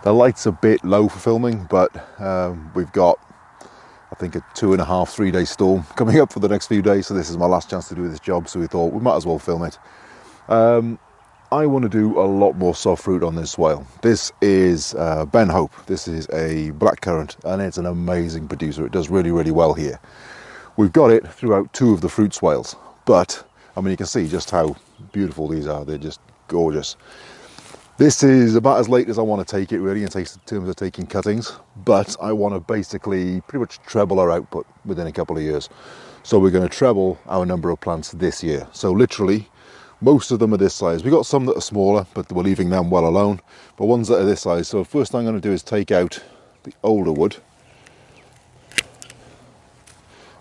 The light's a bit low for filming, but we've got, I think, a 2.5-3 day storm coming up for the next few days, so this is my last chance to do this job, so we thought we might as well film it. I want to do a lot more soft fruit on this swale. This is Ben Hope. This is a blackcurrant, and it's an amazing producer. It does really, really well here. We've got it throughout 2 of the fruit swales, but I mean, you can see just how beautiful these are. They're just gorgeous. This is about as late as I want to take it, really, in terms of taking cuttings, but I want to basically pretty much treble our output within a couple of years. So we're going to treble our number of plants this year. So literally, most of them are this size. We've got some that are smaller, but we're leaving them well alone. But ones that are this size. So first thing I'm going to do is take out the older wood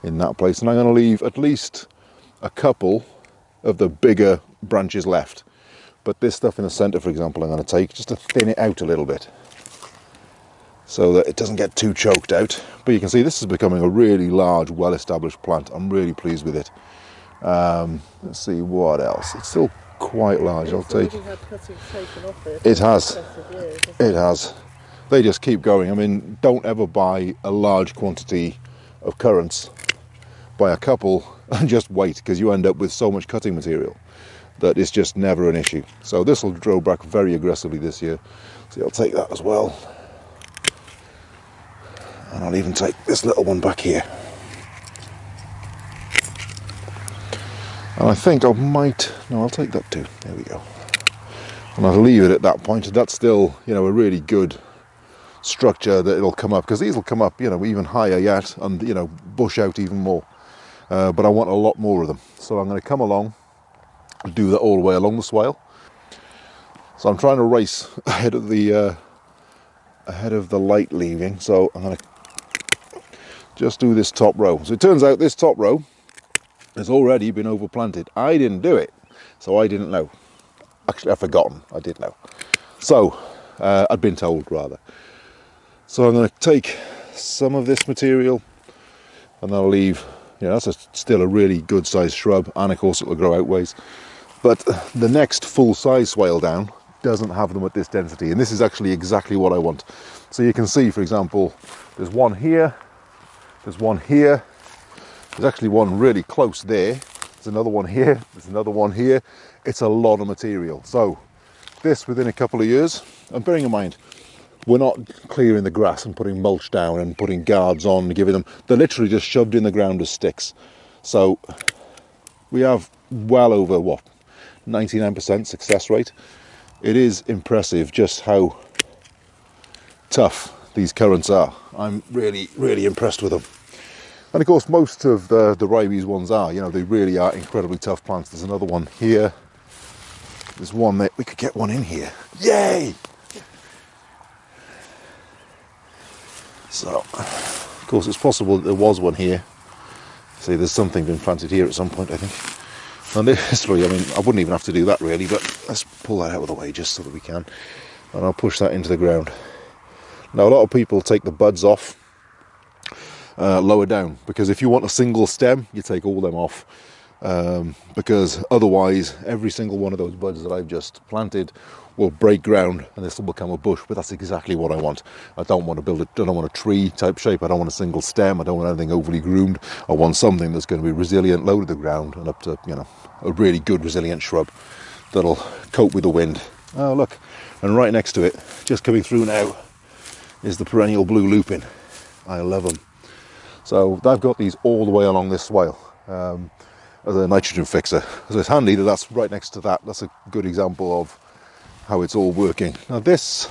in that place, and I'm going to leave at least a couple of the bigger branches left. But this stuff in the centre, for example, I'm going to take just to thin it out a little bit so that it doesn't get too choked out. But you can see this is becoming a really large, well-established plant. I'm really pleased with it. Let's see what else. It's still quite large. I'll take. It has. It has. They just keep going. I mean, don't ever buy a large quantity of currants. Buy a couple and just wait, because you end up with so much cutting material that it's just never an issue. So this will grow back very aggressively this year. So I'll take that as well. And I'll even take this little one back here. And I think I might, no, I'll take that too. There we go. And I'll leave it at that point. That's still, you know, a really good structure that it'll come up, because these will come up, you know, even higher yet, and, you know, bush out even more. But I want a lot more of them. So I'm going to come along and do that all the way along the swale. So I'm trying to race ahead of the light leaving. So I'm going to just do this top row. So it turns out this top row has already been overplanted. I didn't do it, so I didn't know. Actually, I've forgotten. I did know. So I'd been told, rather. So I'm going to take some of this material, and I'll leave. You know, that's still a really good sized shrub, and of course it will grow outways. But the next full size swale down doesn't have them at this density, and this is actually exactly what I want. So you can see, for example, there's one here, there's one here, there's actually one really close there, there's another one here, there's another one here. It's a lot of material. So this within a couple of years, and bearing in mind, we're not clearing the grass and putting mulch down and putting guards on and giving them, they're literally just shoved in the ground as sticks. So we have well over, what, 99% success rate. It is impressive just how tough these currants are. I'm really, really impressed with them. And of course, most of the ribes ones are, you know, they really are incredibly tough plants. There's another one here. There's one there. We could get one in here. Yay! So, of course, it's possible that there was one here. See, there's something been planted here at some point, I think. And this way, I mean, I wouldn't even have to do that really, but let's pull that out of the way just so that we can. And I'll push that into the ground. Now, a lot of people take the buds off lower down, because if you want a single stem, you take all them off. Because otherwise, every single one of those buds that I've just planted will break ground and this will become a bush. But that's exactly what I want. I don't want to build it. I don't want a tree type shape. I don't want a single stem. I don't want anything overly groomed. I want something that's going to be resilient, low to the ground, and up to, you know, a really good resilient shrub that'll cope with the wind. Oh look, and right next to it, just coming through now, is the perennial blue lupin. I love them. So I've got these all the way along this swale. As a nitrogen fixer. So it's handy that that's right next to that. That's a good example of how it's all working. Now this,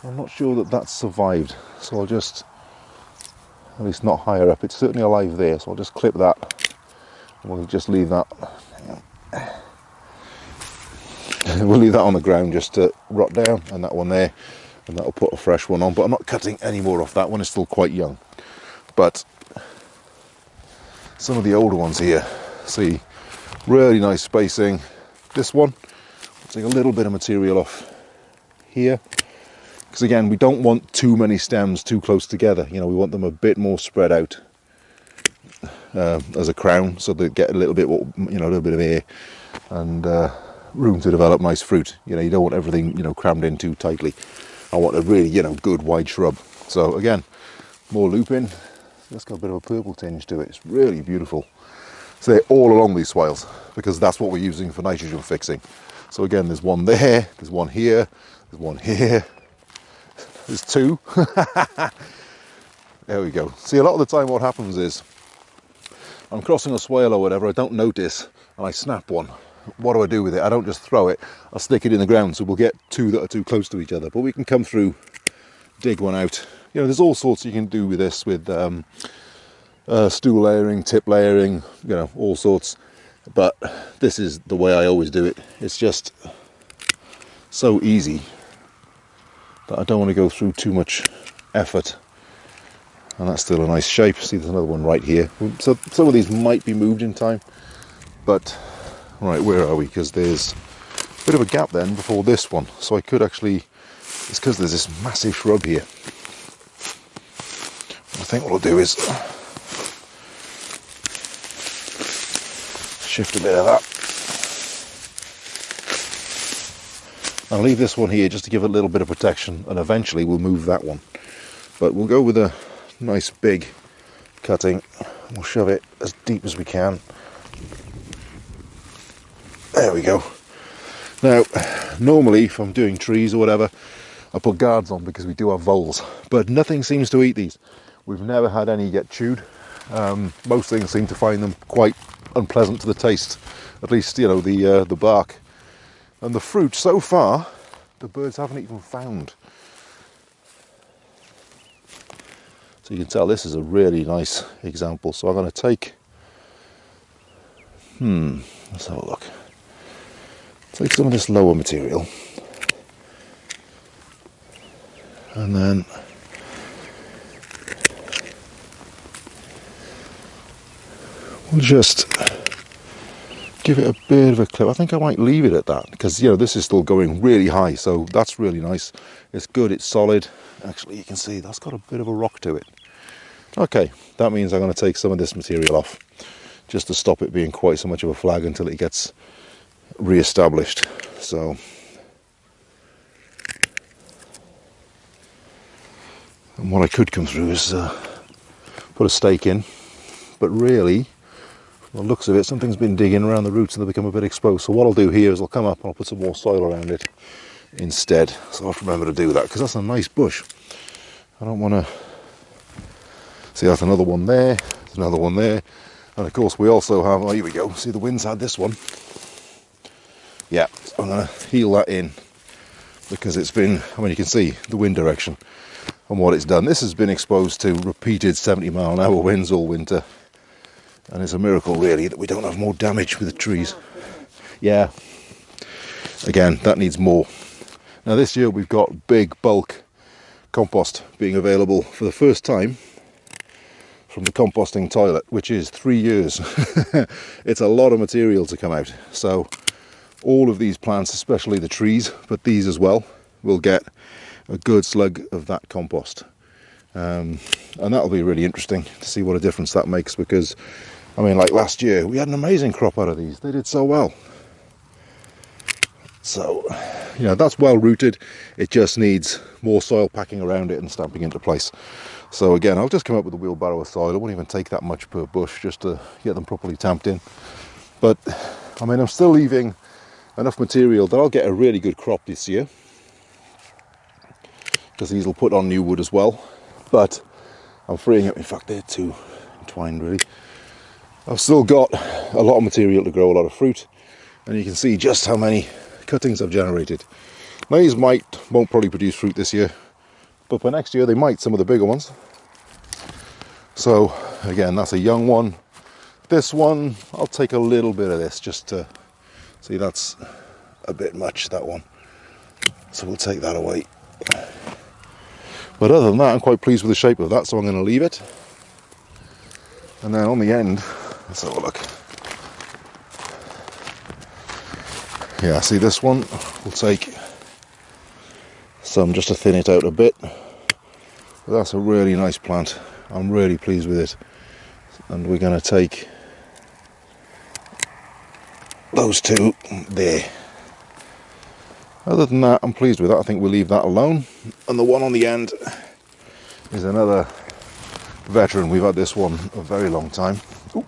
I'm not sure that that's survived, so I'll just, at least not higher up, it's certainly alive there, so I'll just clip that and we'll just leave that. We'll leave that on the ground just to rot down, and that one there, and that'll put a fresh one on. But I'm not cutting any more off that one, it's still quite young. But some of the older ones here, see, really nice spacing. This one, I'll take a little bit of material off here, because again, we don't want too many stems too close together. You know, we want them a bit more spread out as a crown, so they get a little bit, you know, a little bit of air. And room to develop nice fruit. You know, you don't want everything, you know, crammed in too tightly. I want a really, you know, good wide shrub. So again, more lupin. It's got a bit of a purple tinge to it. It's really beautiful. So they're all along these swales because that's what we're using for nitrogen fixing. So again, there's one there, there's one here, there's one here, there's two. There we go. See, a lot of the time what happens is I'm crossing a swale or whatever, I don't notice, and I snap one. What do I do with it? I don't just throw it, I'll stick it in the ground, so we'll get two that are too close to each other. But we can come through, dig one out. You know, there's all sorts you can do with this, with stool layering, tip layering, you know, all sorts. But this is the way I always do it. It's just so easy that I don't want to go through too much effort. And that's still a nice shape. See, there's another one right here. So some of these might be moved in time, but right, where are we? Because there's a bit of a gap then before this one. So I could actually, it's because there's this massive shrub here. I think what I'll do is shift a bit of that. I'll leave this one here just to give it a little bit of protection, and eventually we'll move that one. But we'll go with a nice big cutting. We'll shove it as deep as we can. There we go. Now, normally if I'm doing trees or whatever, I put guards on because we do have voles, but nothing seems to eat these. We've never had any get chewed. Most things seem to find them quite unpleasant to the taste, at least, you know, the bark. And the fruit, so far, the birds haven't even found. So you can tell this is a really nice example. So I'm going to take, let's have a look. Take some of this lower material. And then we'll just give it a bit of a clip. I think I might leave it at that because, you know, this is still going really high. So that's really nice. It's good, it's solid. Actually, you can see that's got a bit of a rock to it. Okay, that means I'm going to take some of this material off just to stop it being quite so much of a flag until it gets re-established. So, and what I could come through is put a stake in, but really, from the looks of it, something's been digging around the roots and they become a bit exposed. So what I'll do here is I'll come up and I'll put some more soil around it instead. So I have to remember to do that because that's a nice bush. I don't want to see. That's another one there, there's another one there, and of course we also have, oh, here we go, see the wind's had this one. Yeah, so I'm going to heel that in because it's been, I mean, you can see the wind direction and what it's done. This has been exposed to repeated 70-mile-an-hour winds all winter, and it's a miracle really that we don't have more damage with the trees. Yeah, again, that needs more. Now this year we've got big bulk compost being available for the first time from the composting toilet, which is 3 years. It's a lot of material to come out. So all of these plants, especially the trees, but these as well, will get a good slug of that compost. And that'll be really interesting to see what a difference that makes, because, I mean, like last year, we had an amazing crop out of these. They did so well. So, you know, that's well rooted. It just needs more soil packing around it and stamping into place. So again, I'll just come up with a wheelbarrow of soil. I won't even take that much per bush just to get them properly tamped in. But, I mean, I'm still leaving enough material that I'll get a really good crop this year, because these will put on new wood as well. But I'm freeing up, in fact they're too entwined really. I've still got a lot of material to grow a lot of fruit, and you can see just how many cuttings I've generated. Now these won't probably produce fruit this year, but for next year they might, some of the bigger ones. So again, that's a young one. This one, I'll take a little bit of this just to see, that's a bit much, that one. So we'll take that away. But other than that, I'm quite pleased with the shape of that, so I'm going to leave it. And then on the end, let's have a look. Yeah, see this one, we'll take some just to thin it out a bit. But that's a really nice plant. I'm really pleased with it. And we're going to take those two there. Other than that, I'm pleased with that. I think we'll leave that alone. And the one on the end is another veteran. We've had this one a very long time. Ooh.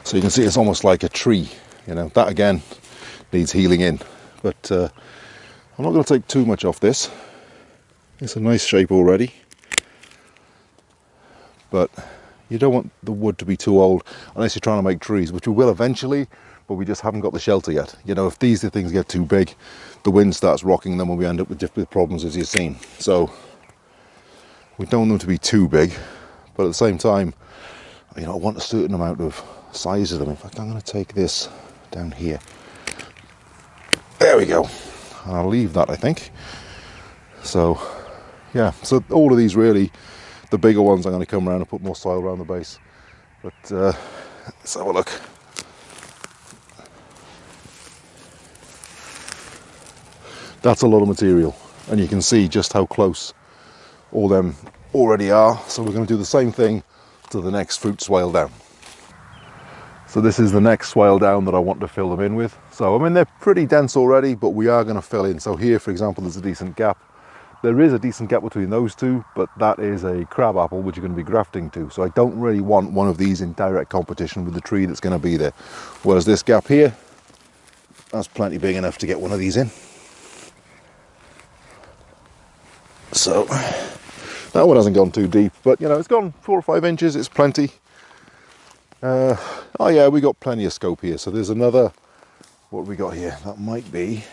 So you can see it's almost like a tree. You know, that again needs healing in. But I'm not going to take too much off this. It's a nice shape already. But you don't want the wood to be too old unless you're trying to make trees, which we will eventually, but we just haven't got the shelter yet. You know, if these things get too big, the wind starts rocking them and we end up with different problems, as you've seen. So we don't want them to be too big, but at the same time, you know, I want a certain amount of size of them. In fact, I'm going to take this down here. There we go. And I'll leave that, I think. So, yeah, so all of these really, the bigger ones, I'm going to come around and put more soil around the base. But let's have a look. That's a lot of material, and you can see just how close all them already are. So we're going to do the same thing to the next fruit swale down. So this is the next swale down that I want to fill them in with. So I mean, they're pretty dense already, but we are going to fill in. So here, for example, there's a decent gap. There is a decent gap between those two, but that is a crab apple which you're going to be grafting to. So I don't really want one of these in direct competition with the tree that's going to be there. Whereas this gap here, that's plenty big enough to get one of these in. So that one hasn't gone too deep, but you know, it's gone 4 or 5 inches. It's plenty. Oh yeah, we got plenty of scope here. So there's another, what have we got here? That might be,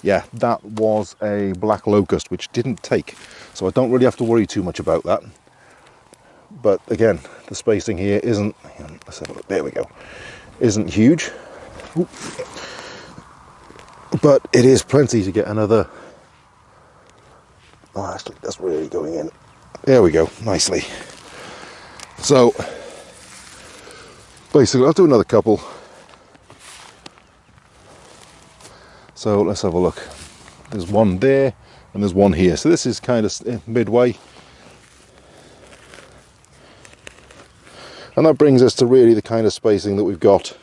yeah, that was a black locust, which didn't take. So I don't really have to worry too much about that. But again, the spacing here isn't, let's have a look, there we go, isn't huge. Oop. But it is plenty to get another. Oh, actually, that's really going in. There we go, nicely. So, basically, I'll do another couple. So, let's have a look. There's one there, and there's one here. So this is kind of midway. And that brings us to really the kind of spacing that we've got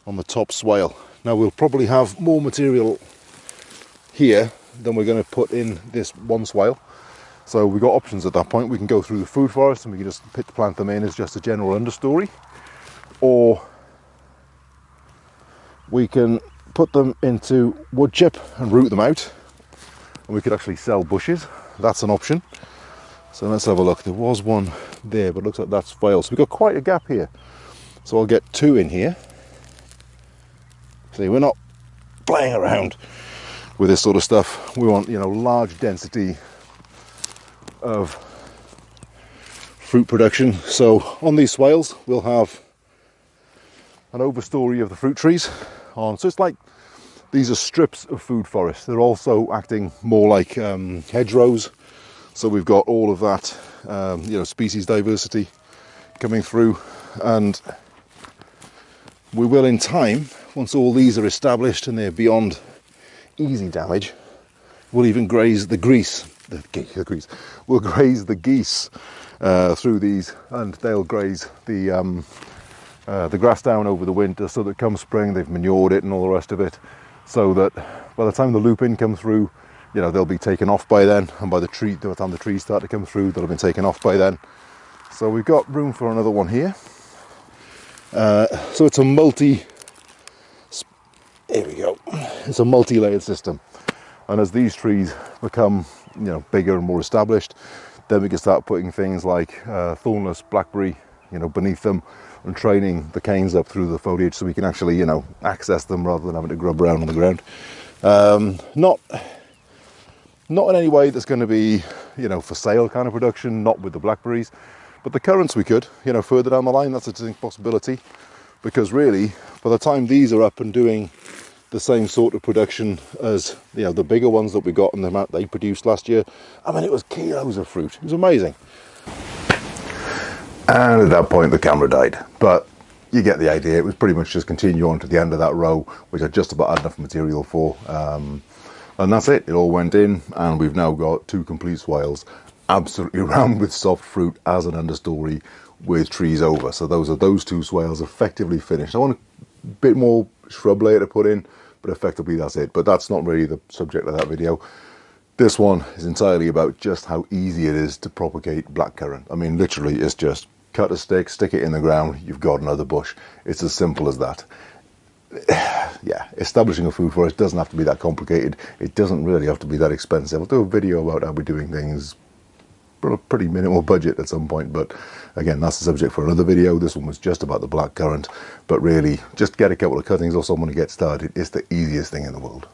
on the top swale. Now, we'll probably have more material here than we're going to put in this one swale. So we've got options at that point. We can go through the food forest and we can just plant them in as just a general understory, or we can put them into wood chip and root them out, and we could actually sell bushes. That's an option. So let's have a look. There was one there, but it looks like that's failed. So we've got quite a gap here. So I'll get 2 in here. See, we're not playing around with this sort of stuff. We want, you know, large density of fruit production. So on these swales we'll have an overstory of the fruit trees on. So it's like these are strips of food forest. They're also acting more like hedgerows. So we've got all of that, you know, species diversity coming through, and we will in time, once all these are established and they're beyond easy damage, we'll even graze the grease. We'll graze the geese through these, and they'll graze the grass down over the winter, so that come spring they've manured it and all the rest of it, so that by the time the lupin come through, you know, they'll be taken off by then, and by the time the trees start to come through, they'll have been taken off by then. So we've got room for another one here. So it's a here we go. It's a multi-layered system, and as these trees become, you know, bigger and more established, then we can start putting things like thornless blackberry, you know, beneath them, and training the canes up through the foliage so we can actually, you know, access them rather than having to grub around on the ground. Not in any way that's going to be, you know, for sale kind of production, not with the blackberries, but the currants we could, you know, further down the line. That's a distinct possibility, because really by the time these are up and doing the same sort of production as, you know, the bigger ones that we got and the amount they produced last year, I mean, it was kilos of fruit. It was amazing. And at that point the camera died, but you get the idea. It was pretty much just continue on to the end of that row, which I just about had enough material for, and that's it. It all went in, and we've now got 2 complete swales absolutely rammed with soft fruit as an understory with trees over. So those 2 swales effectively finished. I want a bit more shrub layer to put in, but effectively that's it. But that's not really the subject of that video. This one is entirely about just how easy it is to propagate blackcurrant. I mean, literally, it's just cut a stick, stick it in the ground, you've got another bush. It's as simple as that. Yeah, establishing a food forest doesn't have to be that complicated. It doesn't really have to be that expensive. I'll do a video about how we're doing things for a pretty minimal budget at some point, but again, that's the subject for another video. This one was just about the blackcurrant, but really, just get a couple of cuttings or someone to get started. It's the easiest thing in the world.